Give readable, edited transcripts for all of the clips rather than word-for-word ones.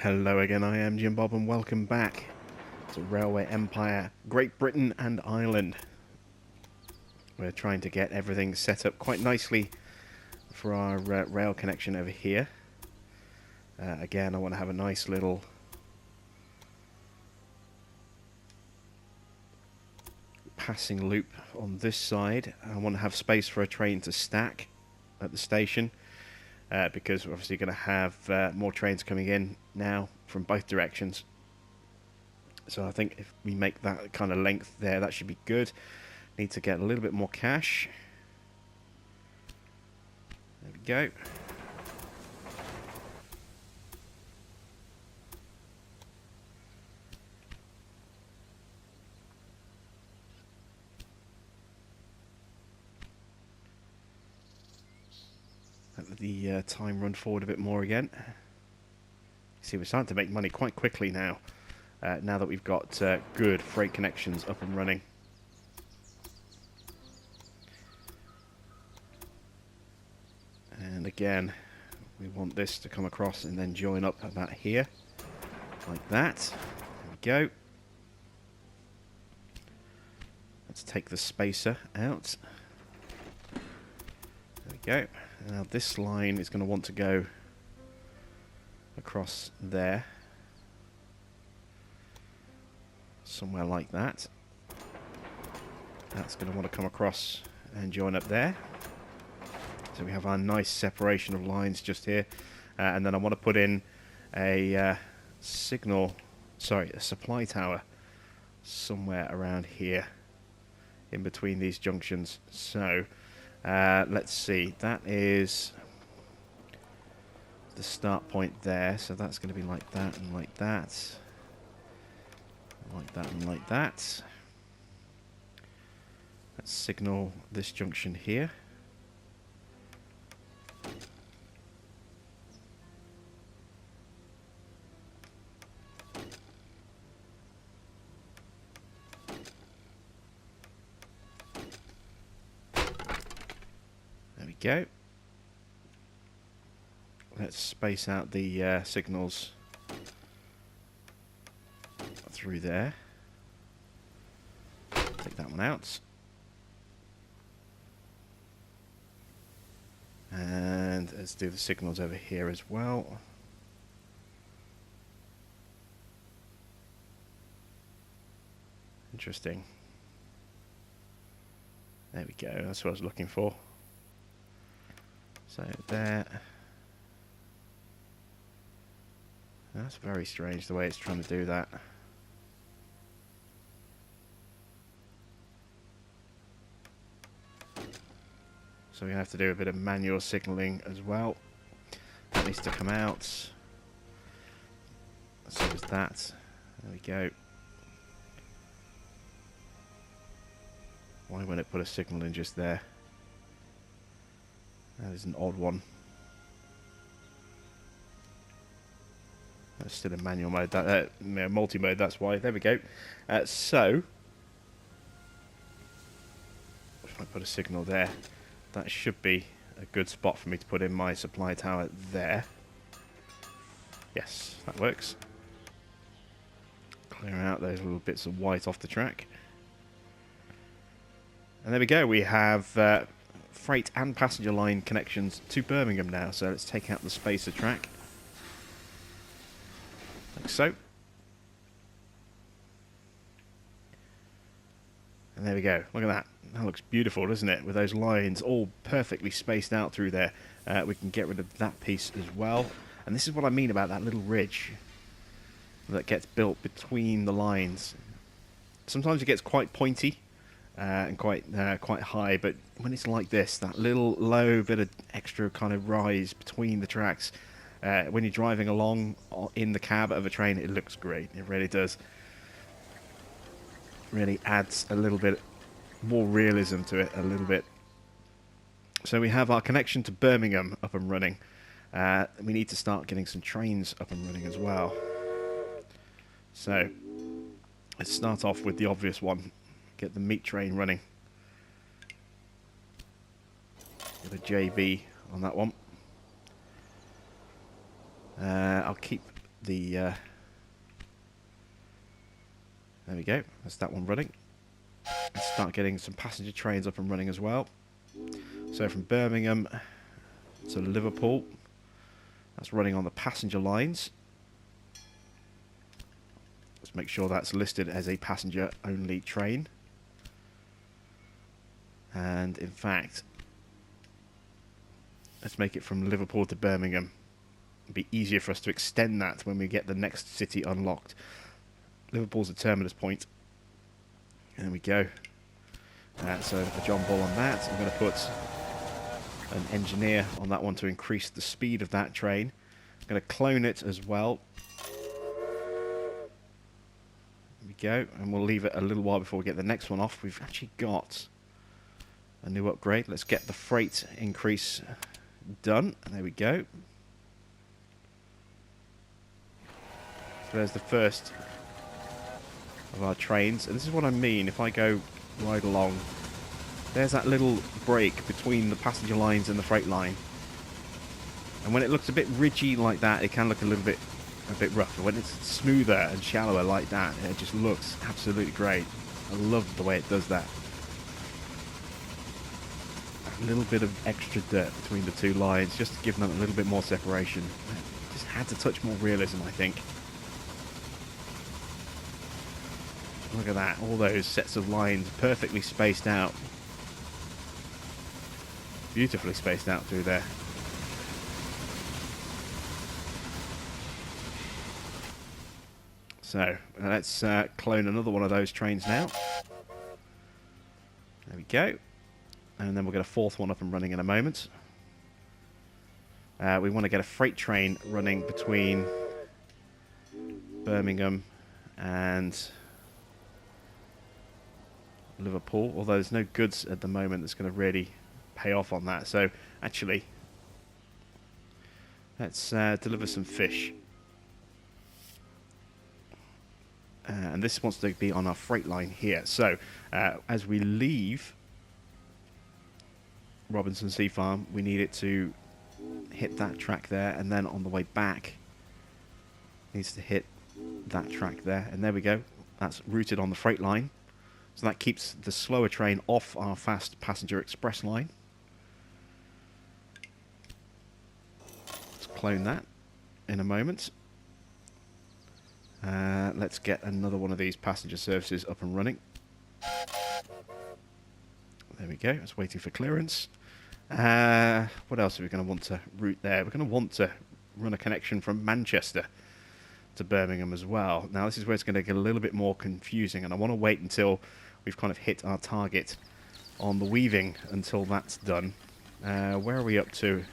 Hello again, I am Jim Bob and welcome back to Railway Empire, Great Britain and Ireland. We're trying to get everything set up quite nicely for our rail connection over here. Again, I want to have a nice little passing loop on this side. I want to have space for a train to stack at the station. Because we're obviously going to have more trains coming in now from both directions. So I think if we make that kind of length there, that should be good. Need to get a little bit more cash. There we go. Let the time run forward a bit more again. See, we're starting to make money quite quickly now. Now that we've got good freight connections up and running. And again, we want this to come across and then join up about here. Like that. There we go. Let's take the spacer out. There we go. Now this line is going to want to go across there. Somewhere like that. That's going to want to come across and join up there. So we have our nice separation of lines just here. And then I want to put in a supply tower somewhere around here in between these junctions. So let's see, that is the start point there, so that's going to be like that and like that, like that and like that. Let's signal this junction here. There we go. Let's space out the signals through there. Take that one out. And let's do the signals over here as well. Interesting. There we go, that's what I was looking for. So there. That's very strange the way it's trying to do that. So we have to do a bit of manual signalling as well. That needs to come out. So does that. There we go. Why won't it put a signal in just there? That is an odd one. That's still in manual mode, multi-mode, that's why. There we go. So, if I put a signal there, that should be a good spot for me to put in my supply tower there. Yes, that works. Clear out those little bits of white off the track. And there we go, we have freight and passenger line connections to Birmingham now. So let's take out the spacer track. Like so. And there we go. Look at that. That looks beautiful, doesn't it? With those lines all perfectly spaced out through there. We can get rid of that piece as well. And this is what I mean about that little ridge that gets built between the lines. Sometimes it gets quite pointy and quite high, but when it's like this, that little low bit of extra kind of rise between the tracks, when you're driving along in the cab of a train, it looks great. It really does. Really adds a little bit more realism to it, a little bit. So we have our connection to Birmingham up and running. We need to start getting some trains up and running as well. So let's start off with the obvious one. Get the meat train running. Get a JB on that one. I'll keep the... there we go, that's that one running. Let's start getting some passenger trains up and running as well. So from Birmingham to Liverpool, that's running on the passenger lines. Let's make sure that's listed as a passenger only train. And in fact, let's make it from Liverpool to Birmingham. It'd be easier for us to extend that when we get the next city unlocked. Liverpool's a terminus point. There we go. So a John Bull on that. I'm going to put an engineer on that one to increase the speed of that train. I'm going to clone it as well. There we go. And we'll leave it a little while before we get the next one off. We've actually got a new upgrade. Let's get the freight increase done. There we go. So there's the first of our trains. And this is what I mean. If I go right along, there's that little break between the passenger lines and the freight line. And when it looks a bit ridgy like that, it can look a bit rough. When it's smoother and shallower like that, it just looks absolutely great. I love the way it does that. A little bit of extra dirt between the two lines, just to give them a little bit more separation. Just had to touch more realism, I think. Look at that, all those sets of lines perfectly spaced out. Beautifully spaced out through there. So, let's clone another one of those trains now. There we go. And then we'll get a fourth one up and running in a moment. We want to get a freight train running between Birmingham and Liverpool, although there's no goods at the moment that's going to really pay off on that. So actually, let's deliver some fish. And this wants to be on our freight line here. So as we leave Robinson Sea Farm, we need it to hit that track there, and then on the way back it needs to hit that track there, and there we go. That's routed on the freight line, so that keeps the slower train off our fast passenger express line. Let's clone that in a moment. Let's get another one of these passenger services up and running. There we go, it's waiting for clearance. What else are we going to want to route there? We're going to want to run a connection from Manchester to Birmingham as well. Now this is where it's going to get a little bit more confusing, and I want to wait until we've kind of hit our target on the weaving until that's done. Where are we up to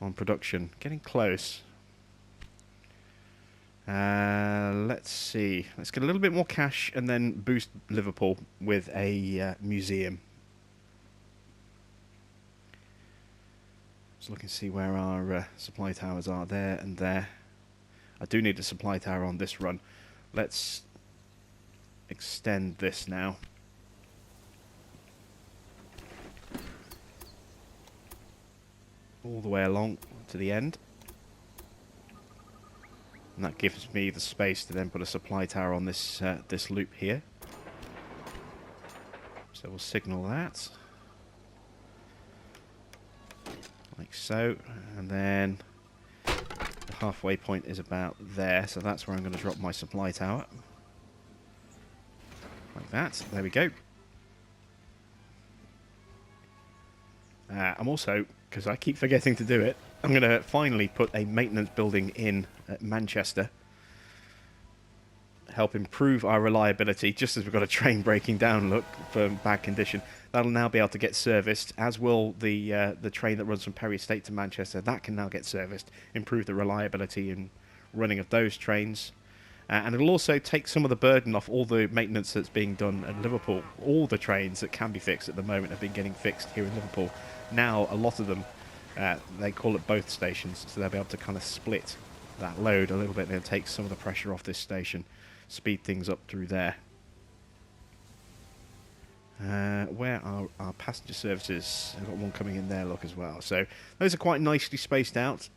on production? Getting close. Let's see. Let's get a little bit more cash and then boost Liverpool with a museum. Just looking to see where our supply towers are there and there. I do need a supply tower on this run. Let's extend this now. All the way along to the end. And that gives me the space to then put a supply tower on this this loop here. So we'll signal that. Like so. And then the halfway point is about there. So that's where I'm going to drop my supply tower. Like that. There we go. I'm also, because I keep forgetting to do it, I'm going to finally put a maintenance building in at Manchester. Help improve our reliability, just as we've got a train breaking down, look, for bad condition. That'll now be able to get serviced, as will the train that runs from Perry Estate to Manchester. That can now get serviced, improve the reliability and running of those trains. And it'll also take some of the burden off all the maintenance that's being done at Liverpool. All the trains that can be fixed at the moment have been getting fixed here in Liverpool. Now, a lot of them, they call it both stations, so they'll be able to kind of split that load a little bit and take some of the pressure off this station, speed things up through there. Where are our passenger services? I've got one coming in there, look, as well. So those are quite nicely spaced out.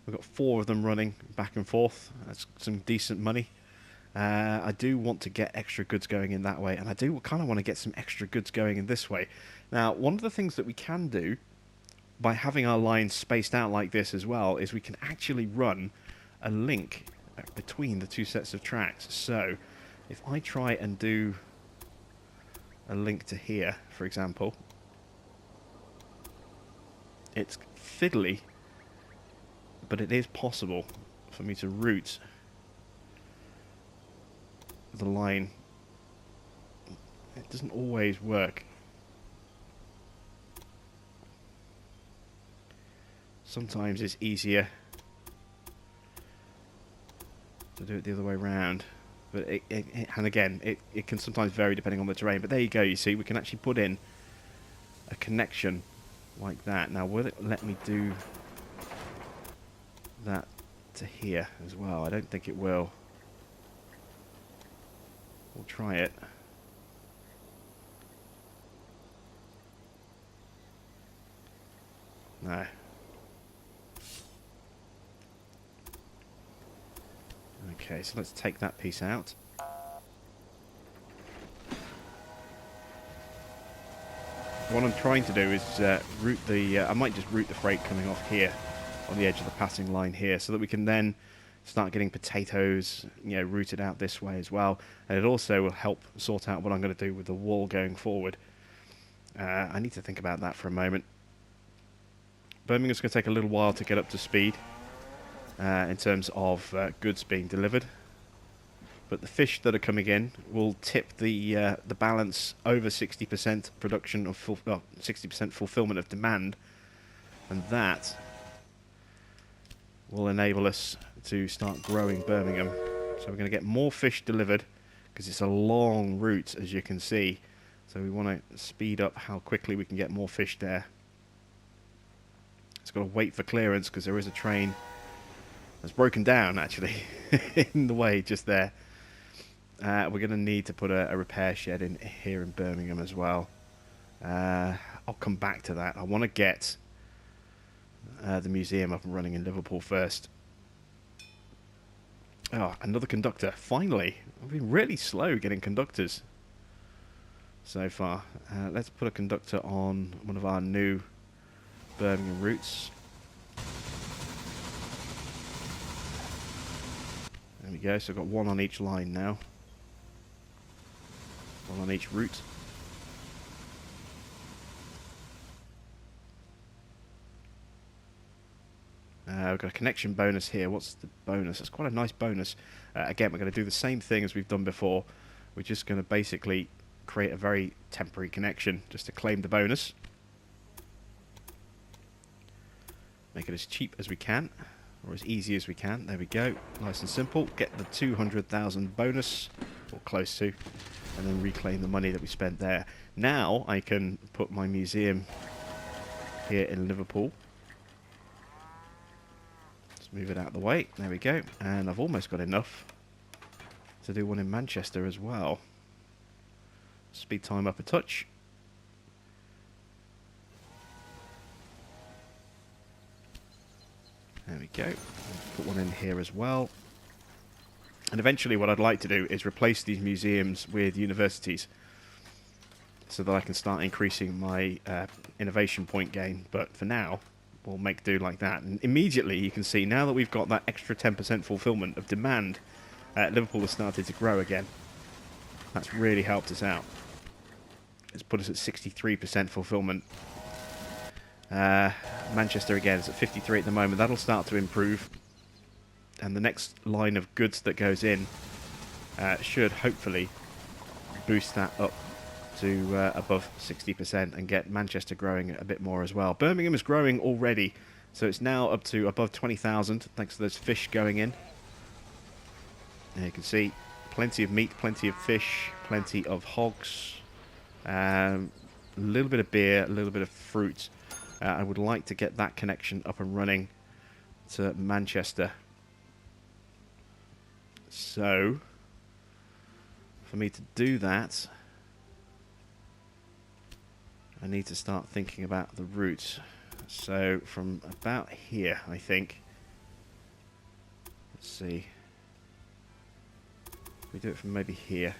We've got 4 of them running back and forth. That's some decent money. I do want to get extra goods going in that way, and I do kind of want to get some extra goods going in this way. Now, one of the things that we can do by having our lines spaced out like this as well is we can actually run a link between the 2 sets of tracks. So if I try and do a link to here, for example, it's fiddly, but it is possible for me to route the line. It doesn't always work. Sometimes it's easier to do it the other way around, but and again it can sometimes vary depending on the terrain. But there you go, you see we can actually put in a connection like that. Now will it let me do that to here as well? I don't think it will. We'll try it. No. Okay, so let's take that piece out. What I'm trying to do is route the... I might just route the freight coming off here on the edge of the passing line here, so that we can then start getting potatoes, you know, routed out this way as well. And it also will help sort out what I'm going to do with the wall going forward. I need to think about that for a moment. Birmingham's going to take a little while to get up to speed in terms of goods being delivered. But the fish that are coming in will tip the balance over 60% production of 60% fulfillment of demand, and that will enable us to start growing Birmingham. So we're going to get more fish delivered because it's a long route, as you can see. So we want to speed up how quickly we can get more fish there. It's got to wait for clearance because there is a train that's broken down actually in the way just there. We're going to need to put a repair shed in here in Birmingham as well. I'll come back to that. I want to get the museum up and running in Liverpool first. Oh, another conductor. Finally. I've been really slow getting conductors so far. Let's put a conductor on one of our new Birmingham routes. There we go. So I've got one on each line now. One on each route. We've got a connection bonus here. What's the bonus? That's quite a nice bonus. Again, we're going to do the same thing as we've done before. We're just going to basically create a very temporary connection just to claim the bonus. Make it as cheap as we can, or as easy as we can. There we go. Nice and simple. Get the 200,000 bonus, or close to, and then reclaim the money that we spent there. Now I can put my museum here in Liverpool. Move it out of the way. There we go. And I've almost got enough to do one in Manchester as well. Speed time up a touch. There we go. Put one in here as well. And eventually what I'd like to do is replace these museums with universities so that I can start increasing my innovation point gain. But for now, we'll make do like that. And immediately you can see now that we've got that extra 10% fulfillment of demand, Liverpool has started to grow again. That's really helped us out. It's put us at 63% fulfillment. Manchester again is at 53 at the moment. That'll start to improve. And the next line of goods that goes in should hopefully boost that up to above 60% and get Manchester growing a bit more as well. Birmingham is growing already, so it's now up to above 20,000 thanks to those fish going in. And you can see plenty of meat, plenty of fish, plenty of hogs, a little bit of beer, a little bit of fruit. I would like to get that connection up and running to Manchester. So, for me to do that, I need to start thinking about the route. So from about here, I think, Let's see. We do it from maybe here.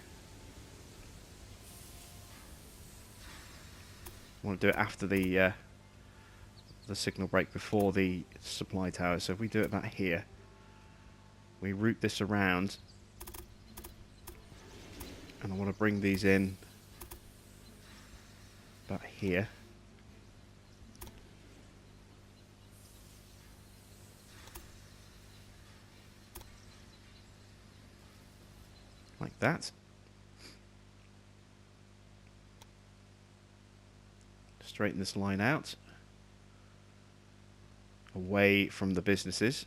I want to do it after the signal break, before the supply tower. So if we do it about here, we route this around, and I want to bring these in about here. Like that. Straighten this line out away from the businesses.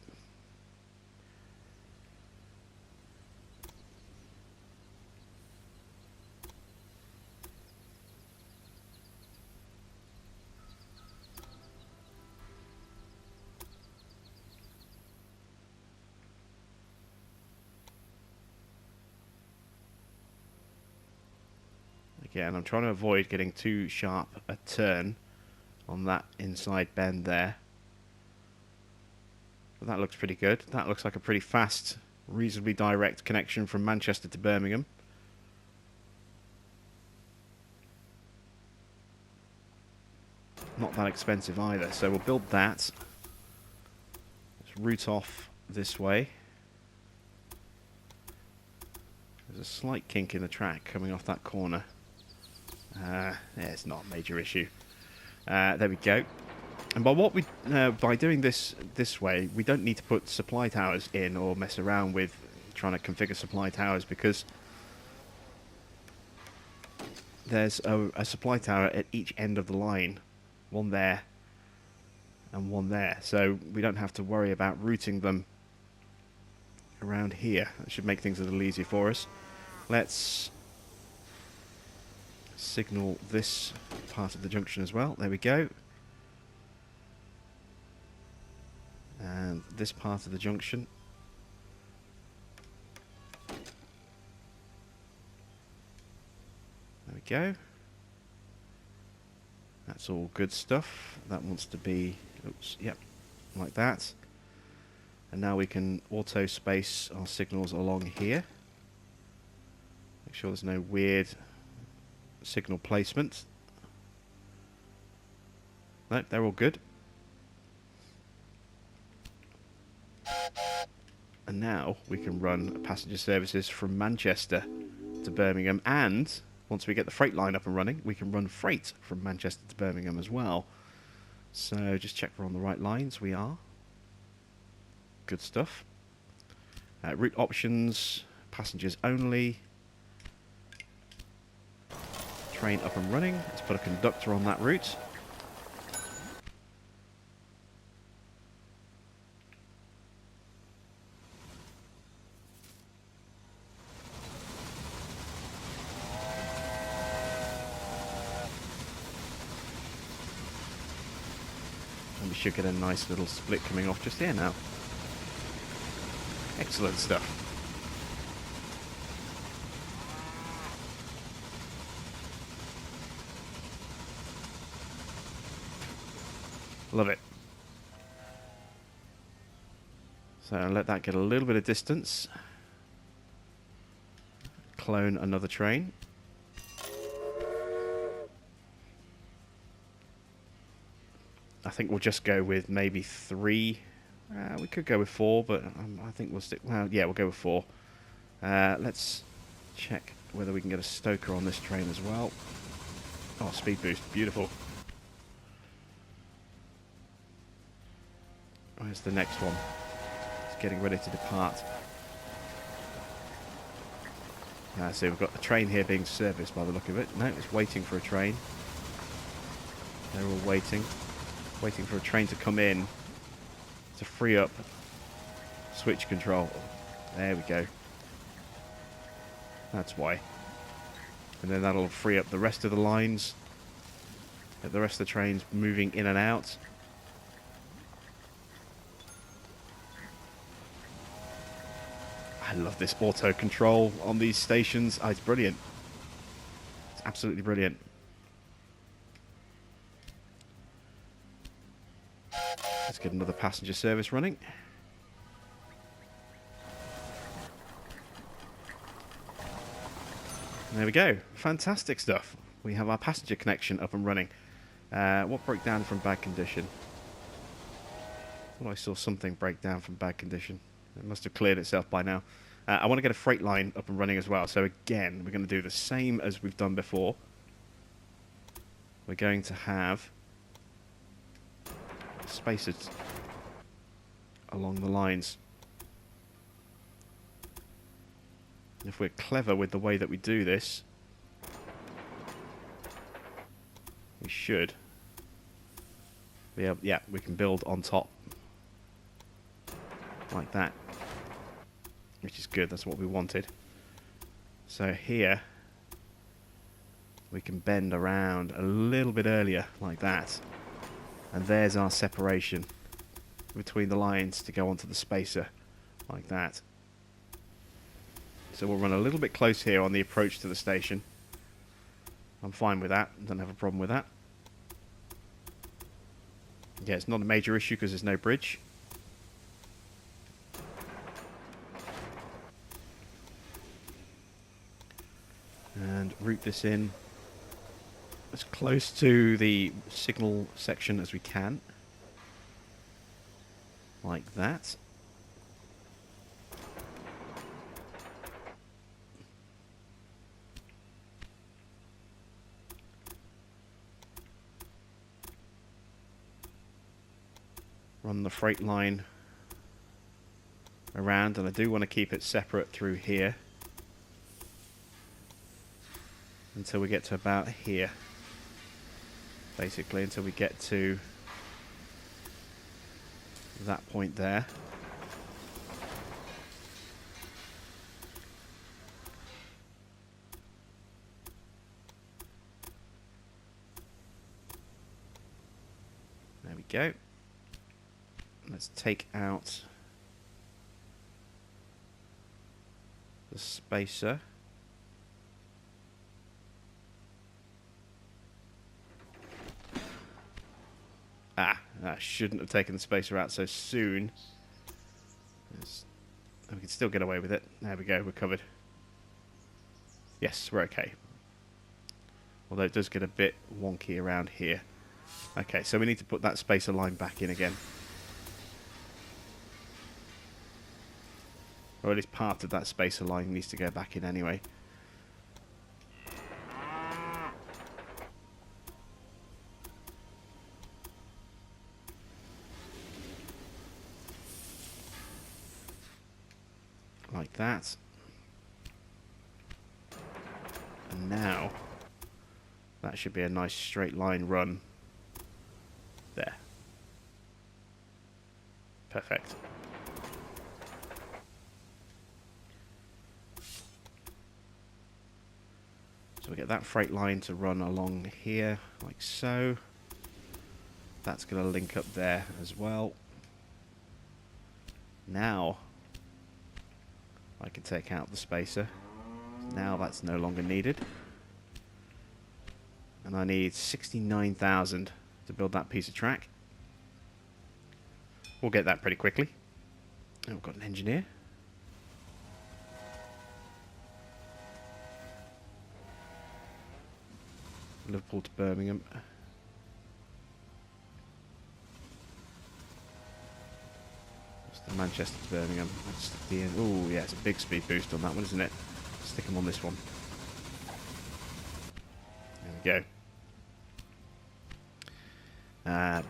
Again, I'm trying to avoid getting too sharp a turn on that inside bend there. But that looks pretty good. That looks like a pretty fast, reasonably direct connection from Manchester to Birmingham. Not that expensive either, so we'll build that. Let's route off this way. There's a slight kink in the track coming off that corner. Yeah, it's not a major issue. There we go. And by doing this way, we don't need to put supply towers in or mess around with trying to configure supply towers, because there's a supply tower at each end of the line, one there and one there. So we don't have to worry about routing them around here. That should make things a little easier for us. Let's signal this part of the junction as well. There we go. And this part of the junction. There we go. That's all good stuff. That wants to be, oops, yep, like that. And now we can auto space our signals along here. Make sure there's no weird signal placement. No, they're all good. And now we can run passenger services from Manchester to Birmingham, and once we get the freight line up and running, we can run freight from Manchester to Birmingham as well. So just check we're on the right lines. We are. Good stuff. Route options, passengers only. Train up and running. Let's put a conductor on that route. And we should get a nice little split coming off just here now. Excellent stuff. Love it. So let that get a little bit of distance. Clone another train. I think we'll just go with maybe 3. We could go with 4, but I think we'll stick... Well, yeah, we'll go with 4. Let's check whether we can get a stoker on this train as well. Oh, speed boost. Beautiful. Where's the next one? It's getting ready to depart. So we've got a train here being serviced by the look of it. No, it's waiting for a train. They're all waiting. Waiting for a train to come in to free up switch control. There we go. That's why. And then that'll free up the rest of the lines. Get the rest of the trains moving in and out. I love this auto control on these stations. Oh, it's brilliant. It's absolutely brilliant. Let's get another passenger service running. There we go. Fantastic stuff. We have our passenger connection up and running. What broke down from bad condition? Well, I saw something break down from bad condition. It must have cleared itself by now. I want to get a freight line up and running as well. So again, we're going to do the same as we've done before. We're going to have spacers along the lines. If we're clever with the way that we do this, we should be able, yeah, we can build on top like that, which is good. That's what we wanted. So here we can bend around a little bit earlier like that, and there's our separation between the lines to go onto the spacer like that. So we'll run a little bit close here on the approach to the station. I'm fine with that. Don't have a problem with that. Yeah, it's not a major issue because there's no bridge. And route this in as close to the signal section as we can. Like that. Run the freight line around, and I do want to keep it separate through here until we get to about here, basically until we get to that point there. There we go. Let's take out the spacer. I shouldn't have taken the spacer out so soon. We can still get away with it. There we go, we're covered. Yes, we're okay. Although it does get a bit wonky around here. Okay, so we need to put that spacer line back in again. Or at least part of that spacer line needs to go back in anyway. Like that. And now, that should be a nice straight line run. There. Perfect. So we get that freight line to run along here, like so. That's going to link up there as well. Now, I can take out the spacer. Now that's no longer needed. And I need 69,000 to build that piece of track. We'll get that pretty quickly. Oh, we've got an engineer. Liverpool to Birmingham. What's the Manchester to Birmingham? That's the oh yeah, it's a big speed boost on that one, isn't it? Stick them on this one. There we go. There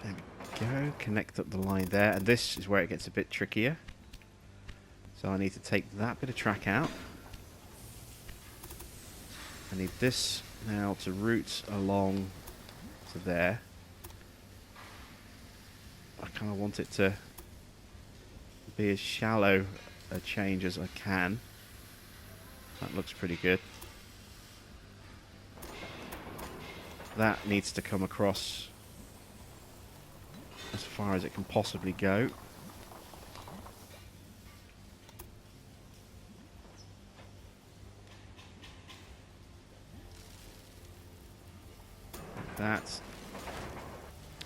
we go. Connect up the line there, and this is where it gets a bit trickier. So I need to take that bit of track out. I need this now to route along to there. I kind of want it to be as shallow a change as I can. That looks pretty good. That needs to come across as far as it can possibly go. Like that.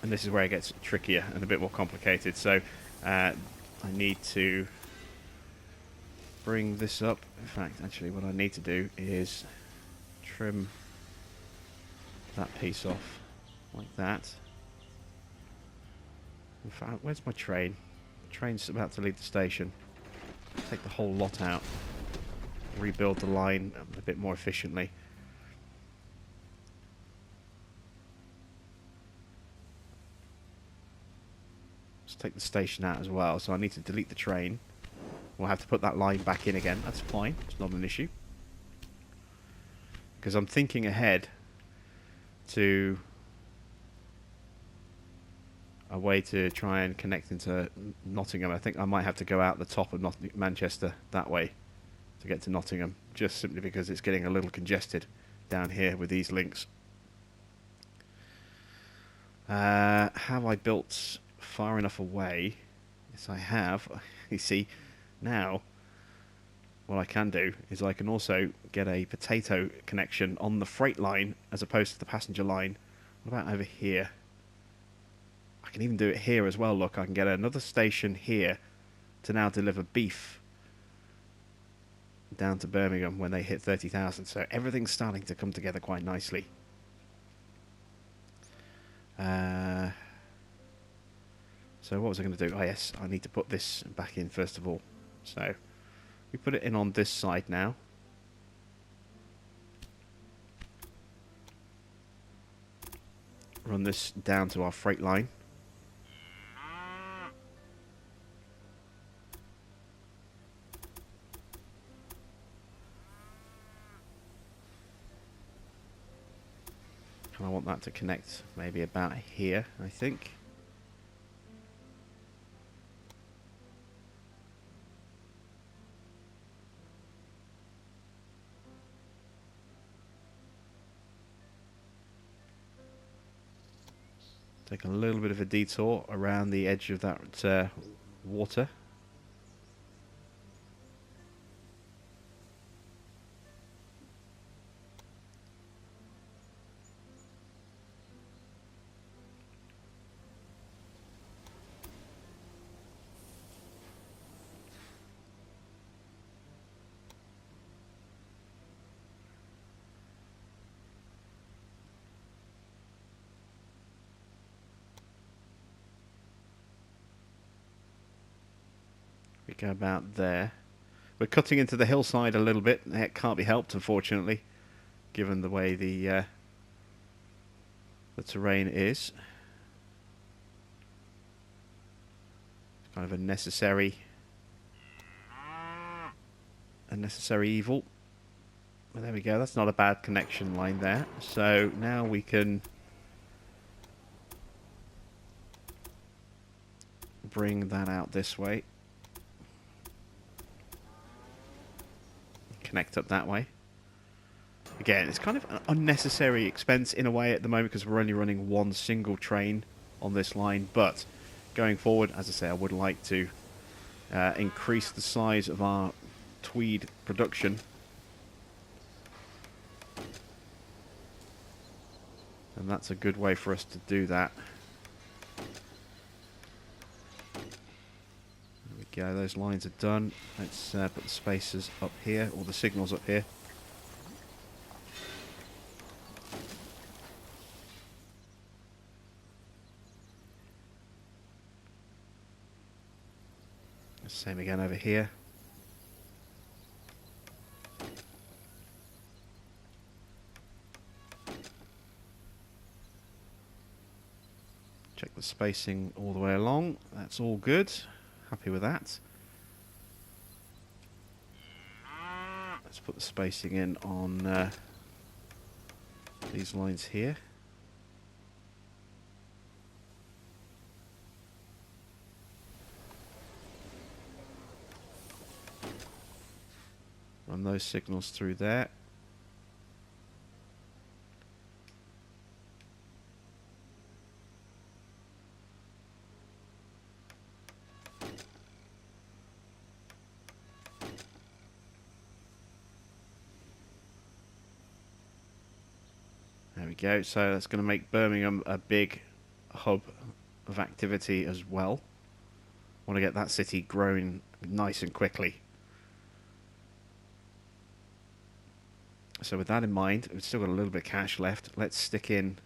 And this is where it gets trickier and a bit more complicated. So I need to bring this up. In fact, actually, what I need to do is trim that piece off like that. In fact, where's my train? The train's about to leave the station. Take the whole lot out. Rebuild the line a bit more efficiently. Let's take the station out as well. So I need to delete the train. We'll have to put that line back in again. That's fine. It's not an issue. Because I'm thinking ahead to a way to try and connect into Nottingham. I think I might have to go out the top of Manchester that way to get to Nottingham, just simply because it's getting a little congested down here with these links. Have I built far enough away? Yes, I have. You see, now what I can do is I can also get a potato connection on the freight line as opposed to the passenger line. What about over here? I can even do it here as well. Look, I can get another station here to now deliver beef down to Birmingham when they hit 30,000. So everything's starting to come together quite nicely. So what was I going to do? Oh yes, I need to put this back in first of all. So we put it in on this side now. Run this down to our freight line. And I want that to connect maybe about here, I think. Take a little bit of a detour around the edge of that water. We go about there. We're cutting into the hillside a little bit. It can't be helped, unfortunately, given the way the terrain is. It's kind of a necessary evil. Well, there we go. That's not a bad connection line there. So now we can bring that out this way. Connect up that way. Again, it's kind of an unnecessary expense in a way at the moment because we're only running one single train on this line, but going forward, as I say, I would like to increase the size of our tweed production. And that's a good way for us to do that. There we go, those lines are done. Let's put the spacers up here, or the signals up here. Same again over here. Check the spacing all the way along. That's all good. Happy with that. Let's put the spacing in on these lines here. Run those signals through there. There we go. So that's going to make Birmingham a big hub of activity as well. Want to get that city growing nice and quickly. So with that in mind, we've still got a little bit of cash left. Let's stick in.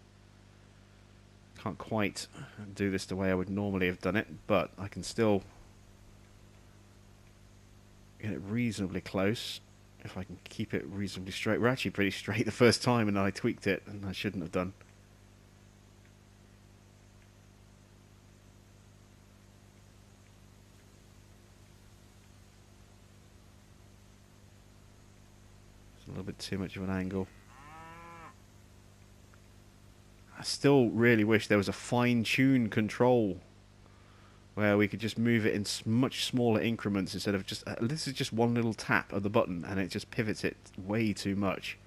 Can't quite do this the way I would normally have done it, but I can still get it reasonably close if I can keep it reasonably straight. We're actually pretty straight the first time, and I tweaked it, and I shouldn't have done. It's a little bit too much of an angle. I still really wish there was a fine-tuned control where we could just move it in much smaller increments instead of just... this is just one little tap of the button and it just pivots it way too much.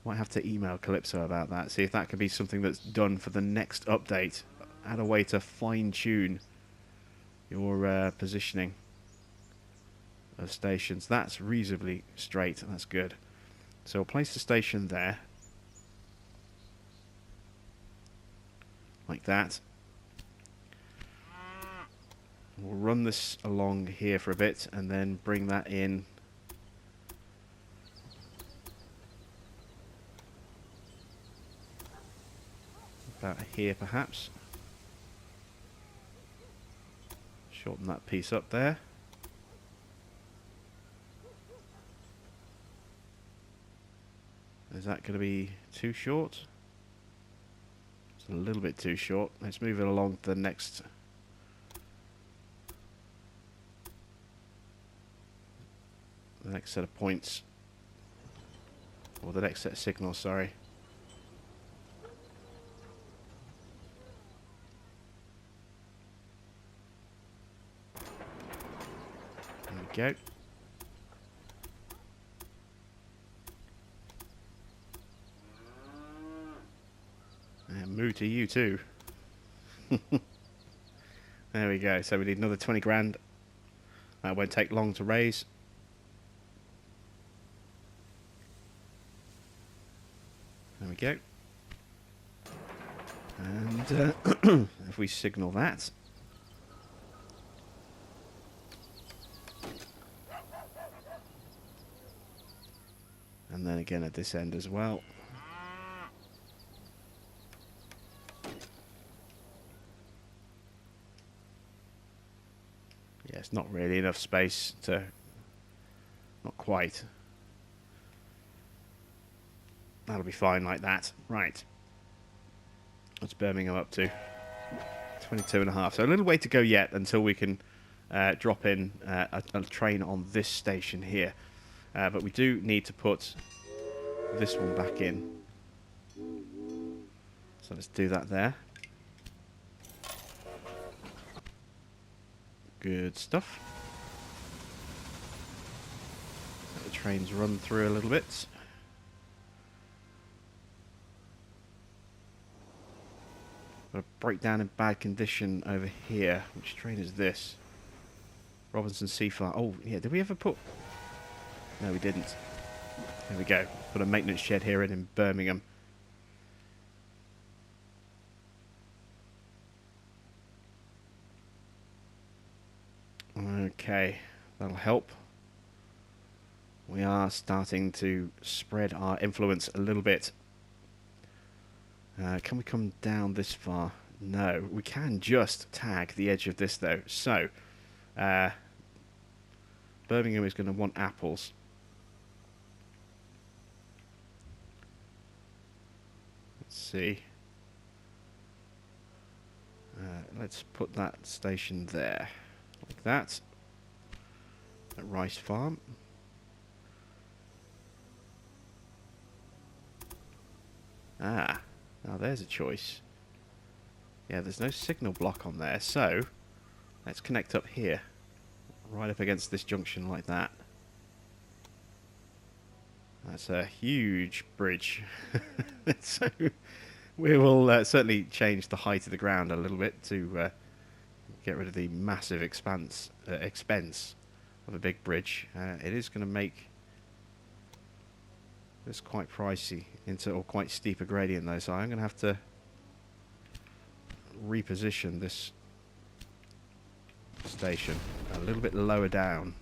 Might have to email Calypso about that, see if that can be something that's done for the next update. Add a way to fine-tune your positioning of stations. That's reasonably straight, and that's good. So we'll place the station there. Like that. We'll run this along here for a bit and then bring that in about here perhaps. Shorten that piece up there. Is that going to be too short? It's a little bit too short. Let's move it along to the next. The next set of points. Or the next set of signals, sorry. There we go. And moo to you too. There we go. So we need another 20 grand. That won't take long to raise. There we go. And if we signal that. And then again at this end as well. Yeah, it's not really enough space to... Not quite. That'll be fine like that. Right. What's Birmingham up to? 22.5. So a little way to go yet until we can drop in a train on this station here. But we do need to put this one back in. So let's do that there. Good stuff. Let the trains run through a little bit. Got a breakdown in bad condition over here. Which train is this? Robinson Seafire. Oh, yeah, did we ever put... No, we didn't. There we go. Put a maintenance shed here in Birmingham. Okay, that'll help. We are starting to spread our influence a little bit. Can we come down this far? No, we can just tag the edge of this though. So, Birmingham is going to want apples. Let's see. Let's put that station there. Like that. At Rice Farm. Ah, now there's a choice. Yeah, there's no signal block on there, so let's connect up here. Right up against this junction like that. That's a huge bridge. So we will certainly change the height of the ground a little bit to get rid of the massive expense of a big bridge. It is going to make this quite pricey or quite steep a gradient though, so I'm going to have to reposition this station a little bit lower down.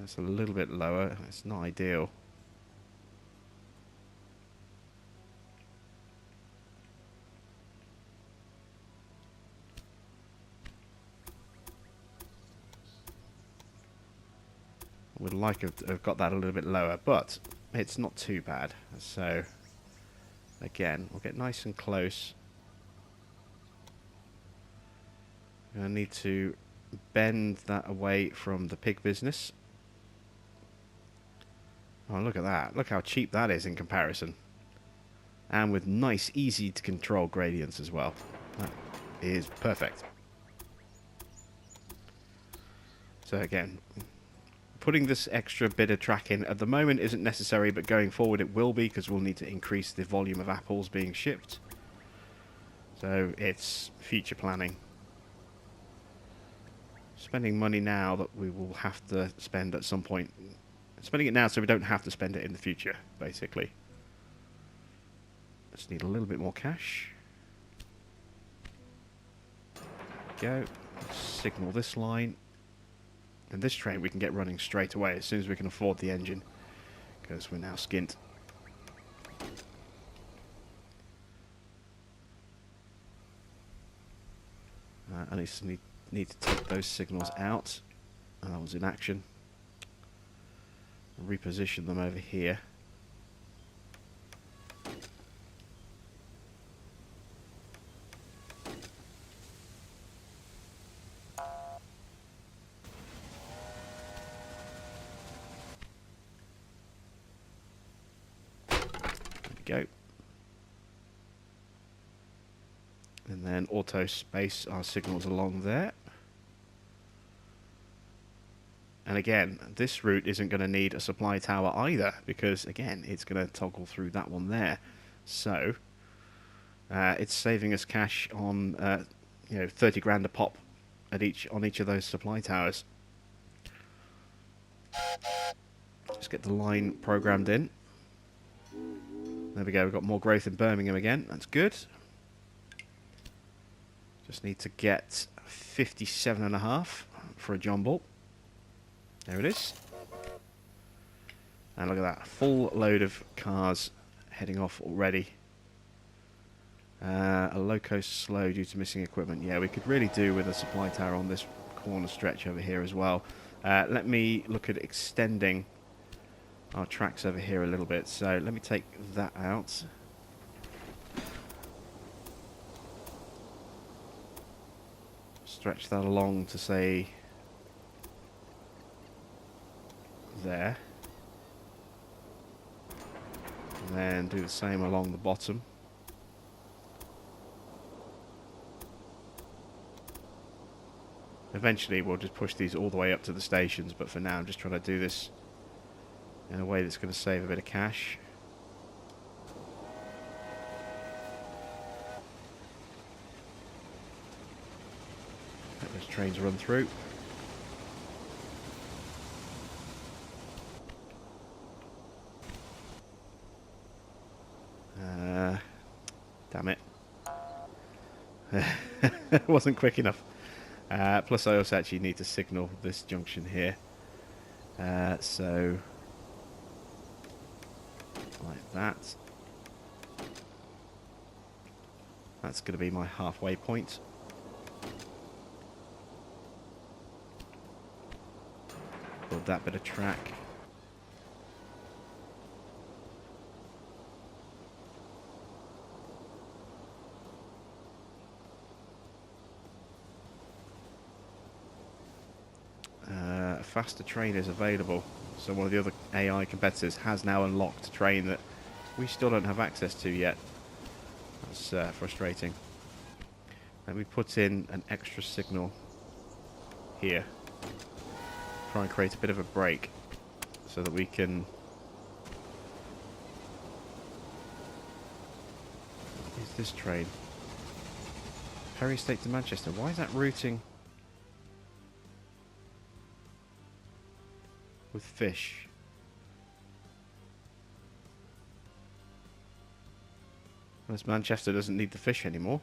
It's a little bit lower. It's not ideal. Would like to have got that a little bit lower, but it's not too bad. So again, we'll get nice and close. I'm going to need to bend that away from the pig business. Oh, look at that. Look how cheap that is in comparison. And with nice, easy to control gradients as well. That is perfect. So again, putting this extra bit of track in at the moment isn't necessary, but going forward it will be, because we'll need to increase the volume of apples being shipped. So it's future planning. Spending money now that we will have to spend at some point. Spending it now so we don't have to spend it in the future, basically. Just need a little bit more cash. There we go. Signal this line. And this train we can get running straight away as soon as we can afford the engine, because we're now skint. I need to take those signals out. And that was in action. Reposition them over here. Go. And then auto space our signals along there. And again, this route isn't going to need a supply tower either, because again, it's going to toggle through that one there. So it's saving us cash on 30 grand a pop at on each of those supply towers. Just get the line programmed in. There we go, we've got more growth in Birmingham again. That's good. Just need to get 57.5 for a John Bull. There it is. And look at that, full load of cars heading off already. A loco slow due to missing equipment. Yeah, we could really do with a supply tower on this corner stretch over here as well. Let me look at extending our tracks over here a little bit. So let me take that out. Stretch that along to say there. And then do the same along the bottom. Eventually we'll just push these all the way up to the stations, but for now I'm just trying to do this in a way that's going to save a bit of cash. Let those trains run through. Damn it. It wasn't quick enough. Plus I also actually need to signal this junction here. So like that. That's going to be my halfway point. Build that bit of track. A faster train is available. So one of the other AI competitors has now unlocked a train that we still don't have access to yet. That's frustrating. Let me put in an extra signal here. Try and create a bit of a break so that we can... What is this train? Perry State to Manchester. Why is that routing with fish? Unless Manchester doesn't need the fish anymore.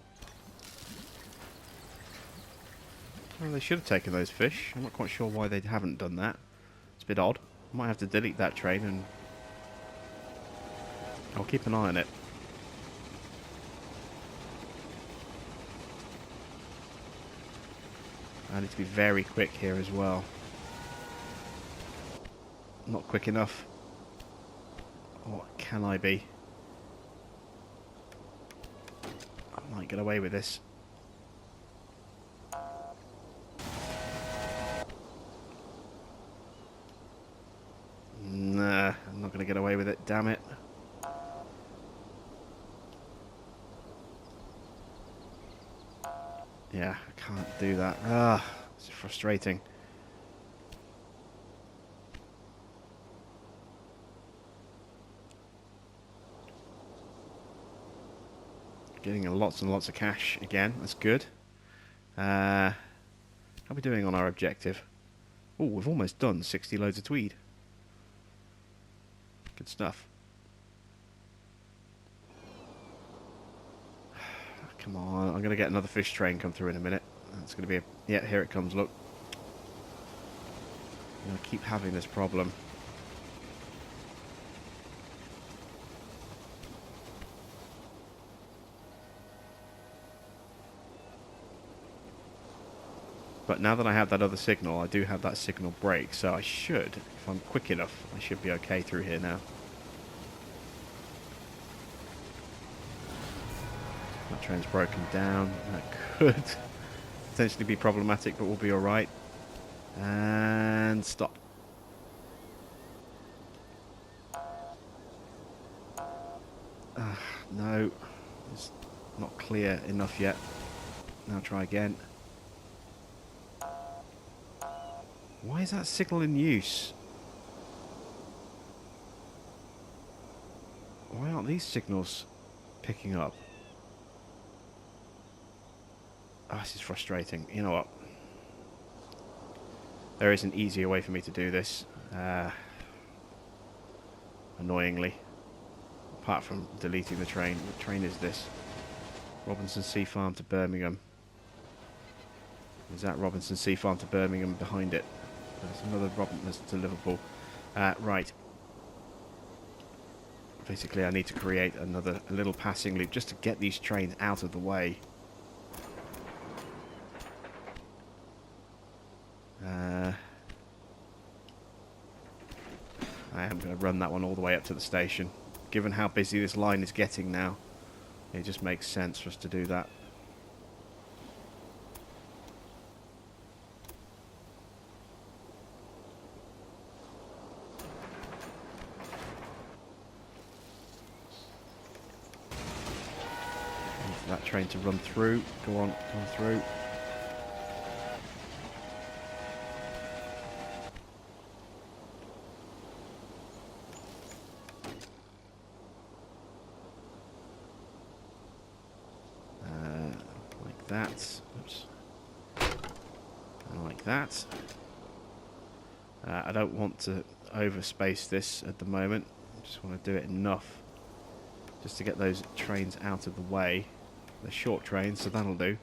Well, they should have taken those fish. I'm not quite sure why they haven't done that. It's a bit odd. Might have to delete that train and I'll keep an eye on it. I need to be very quick here as well. Not quick enough. What can I be? I might get away with this. Nah, I'm not going to get away with it, damn it. Yeah, I can't do that. Ah, it's frustrating. Getting lots and lots of cash again, that's good. How are we doing on our objective? Oh, we've almost done 60 loads of tweed. Good stuff. Come on, I'm going to get another fish train come through in a minute. That's going to be a... Yeah, here it comes, look. I'm going to keep having this problem. But now that I have that other signal, I do have that signal break, so I should, if I'm quick enough, I should be okay through here now. That train's broken down. That could potentially be problematic, but we'll be alright. And stop. No, it's not clear enough yet. Now try again. Why is that signal in use? Why aren't these signals picking up? Oh, this is frustrating. You know what? There is an easier way for me to do this. Annoyingly. Apart from deleting the train. What train is this? Robinson Sea Farm to Birmingham. Is that Robinson Sea Farm to Birmingham behind it? There's another Robinson to Liverpool. Right. Basically, I need to create a little passing loop just to get these trains out of the way. I am going to run that one all the way up to the station. Given how busy this line is getting now, it just makes sense for us to do that. That train to run through. Go on, come through. Like that. Oops. And like that. I don't want to overspace this at the moment. I just want to do it enough just to get those trains out of the way. They're short trains, so that'll do.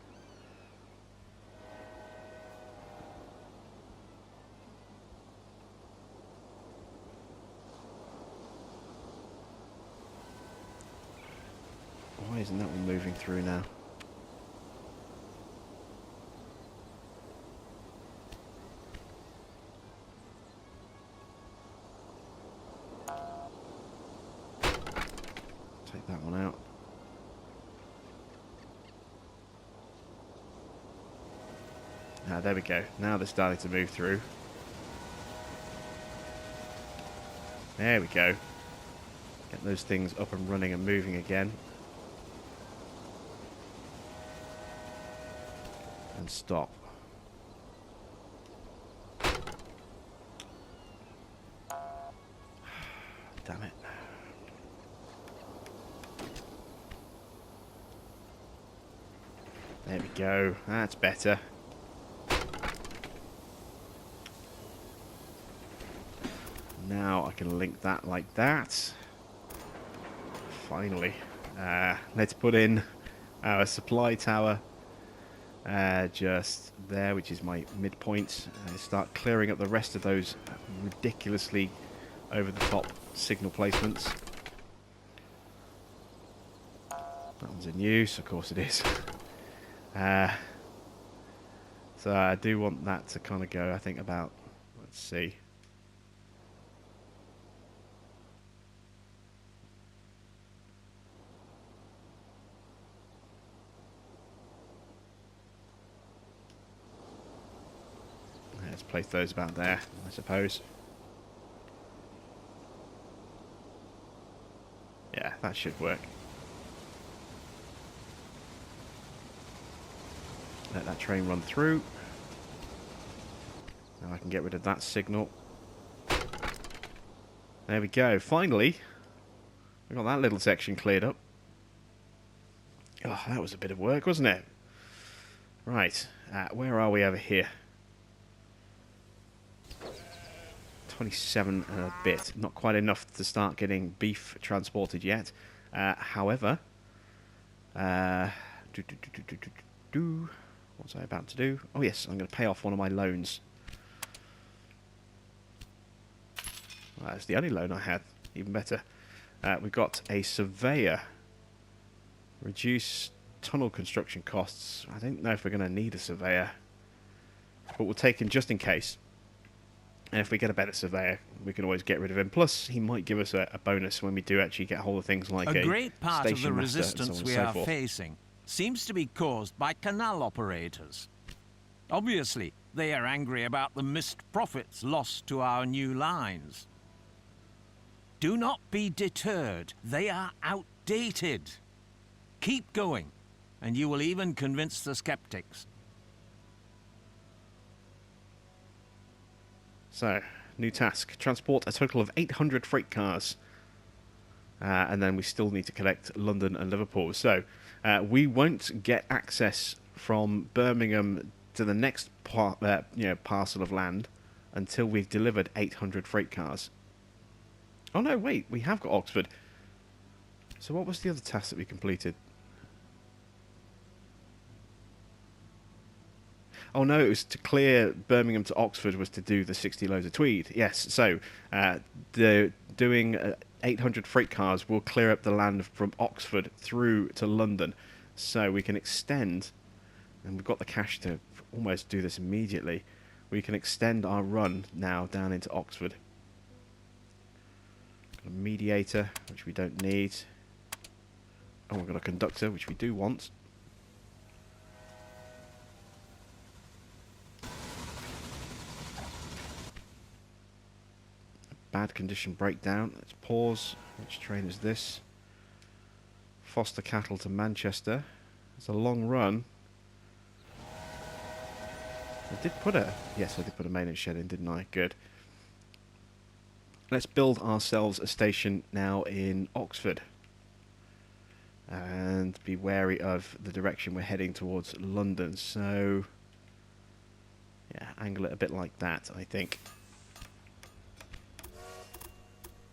Why isn't that one moving through now? Take that one out. Ah, there we go. Now they're starting to move through. There we go. Get those things up and running and moving again. And stop. Damn it. There we go. That's better. Now I can link that like that. Finally. Let's put in our supply tower just there, which is my midpoint. Start clearing up the rest of those ridiculously over-the-top signal placements. That one's in use, of course it is. So I do want that to kind of go, I think, about, let's see. Let's place those about there, I suppose. Yeah, that should work. Let that train run through. Now I can get rid of that signal. There we go. Finally, we got that little section cleared up. Oh, that was a bit of work, wasn't it? Right, where are we over here? 27 and a bit. Not quite enough to start getting beef transported yet. However, what's I about to do? Oh yes, I'm going to pay off one of my loans. Well, that's the only loan I had. Even better. We've got a surveyor. Reduce tunnel construction costs. I don't know if we're going to need a surveyor, but we'll take him just in case. And if we get a better surveyor, we can always get rid of him. Plus, he might give us a bonus when we do actually get hold of things like a great part of the resistance we are forth. facing seems to be caused by canal operators. Obviously, they are angry about the missed profits lost to our new lines. Do not be deterred. They are outdated. Keep going, and you will even convince the skeptics. So, new task. Transport a total of 800 freight cars. And then we still need to collect London and Liverpool. So, we won't get access from Birmingham to the next parcel of land until we've delivered 800 freight cars. Oh no, wait, we have got Oxford. So what was the other task that we completed? Oh no, it was to clear Birmingham to Oxford was to do the 60 loads of tweed. Yes, so doing 800 freight cars will clear up the land from Oxford through to London. So we can extend, and we've got the cash to almost do this immediately. We can extend our run now down into Oxford. Got a mediator, which we don't need. Oh, we've got a conductor, which we do want. Bad condition breakdown. Let's pause. Which train is this? Foster cattle to Manchester. It's a long run. I did put a... Yes, I did put a maintenance shed in, didn't I? Good. Let's build ourselves a station now in Oxford. And be wary of the direction we're heading towards London. So, yeah, angle it a bit like that, I think.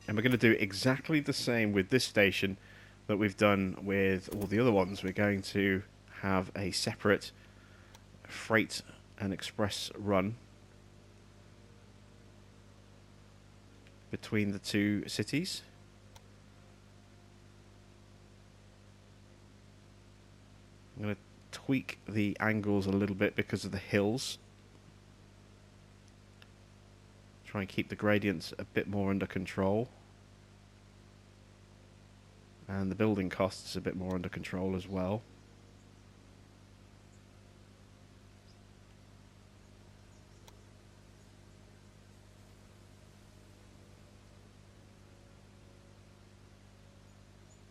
And we're going to do exactly the same with this station that we've done with all the other ones. We're going to have a separate freight and express run between the two cities. I'm going to tweak the angles a little bit because of the hills. Try and keep the gradients a bit more under control. And the building costs a bit more under control as well.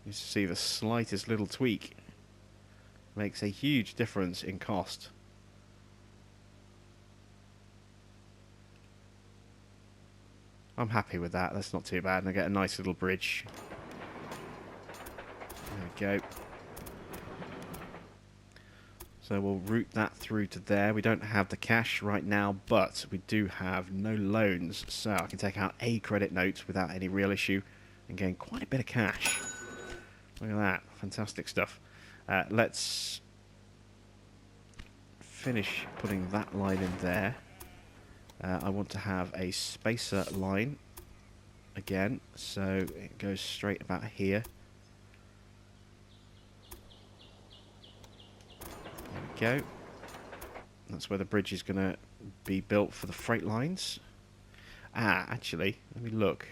You see the slightest little tweak makes a huge difference in cost. I'm happy with that. That's not too bad. And I get a nice little bridge. There we go. So we'll route that through to there. We don't have the cash right now, but we do have no loans. So I can take out a credit note without any real issue and gain quite a bit of cash. Look at that. Fantastic stuff. Let's finish putting that line in there, I want to have a spacer line again, so it goes straight about here. There we go. That's where the bridge is going to be built for the freight lines. Actually, let me look.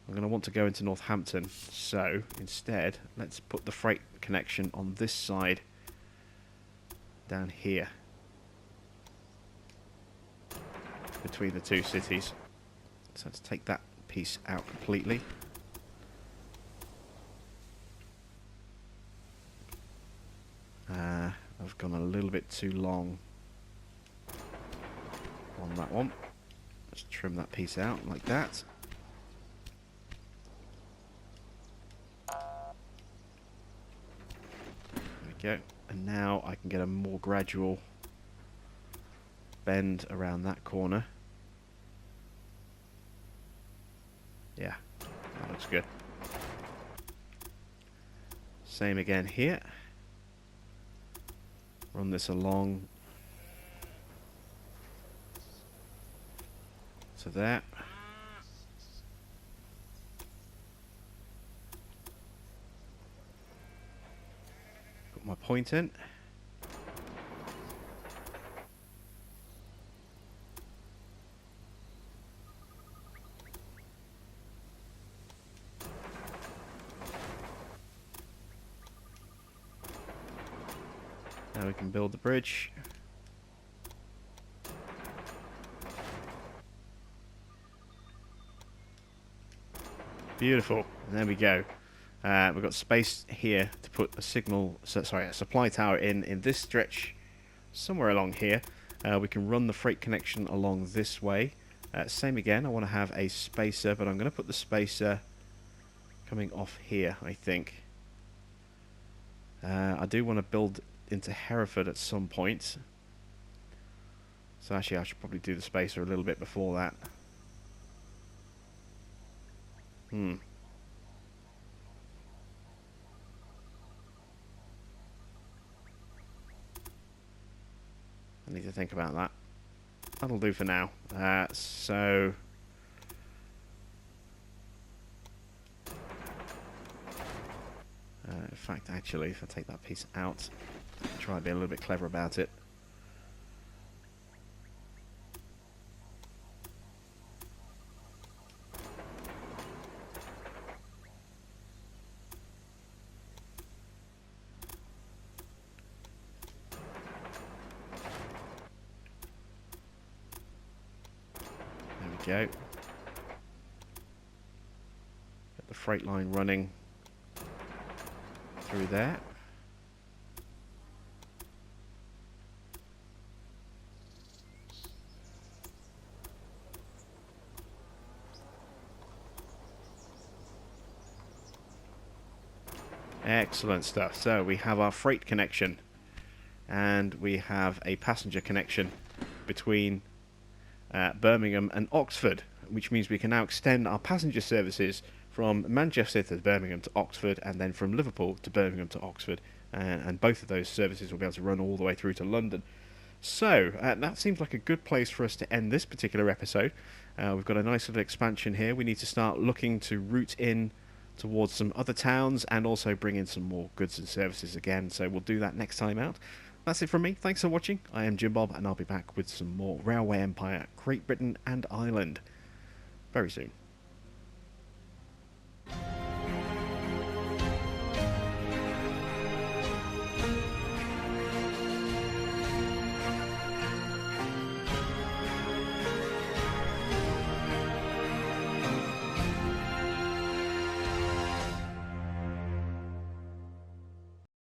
I'm going to want to go into Northampton, so instead, let's put the freight connection on this side, down here, between the two cities. So let's take that piece out completely. I've gone a little bit too long on that one. Let's trim that piece out like that. There we go. And now I can get a more gradual bend around that corner. Yeah, that looks good. Same again here. Run this along to there. Put my point in. Now we can build the bridge. Beautiful. There we go. We've got space here to put a a supply tower in this stretch, somewhere along here. We can run the freight connection along this way. Same again. I want to have a spacer, but I'm going to put the spacer coming off here, I think. I do want to build into Hereford at some point. So actually I should probably do the spacer a little bit before that. I need to think about that. That'll do for now. In fact, actually, if I take that piece out, try and be a little bit clever about it. There we go. Get the freight line running through there. Excellent stuff. So we have our freight connection and we have a passenger connection between Birmingham and Oxford, which means we can now extend our passenger services from Manchester to Birmingham to Oxford, and then from Liverpool to Birmingham to Oxford, and both of those services will be able to run all the way through to London. So that seems like a good place for us to end this particular episode. We've got a nice little expansion here. We need to start looking to route in towards some other towns and also bring in some more goods and services again, so we'll do that next time out. That's it from me. Thanks for watching. I am Jim Bob, and I'll be back with some more Railway Empire, Great Britain and Ireland very soon.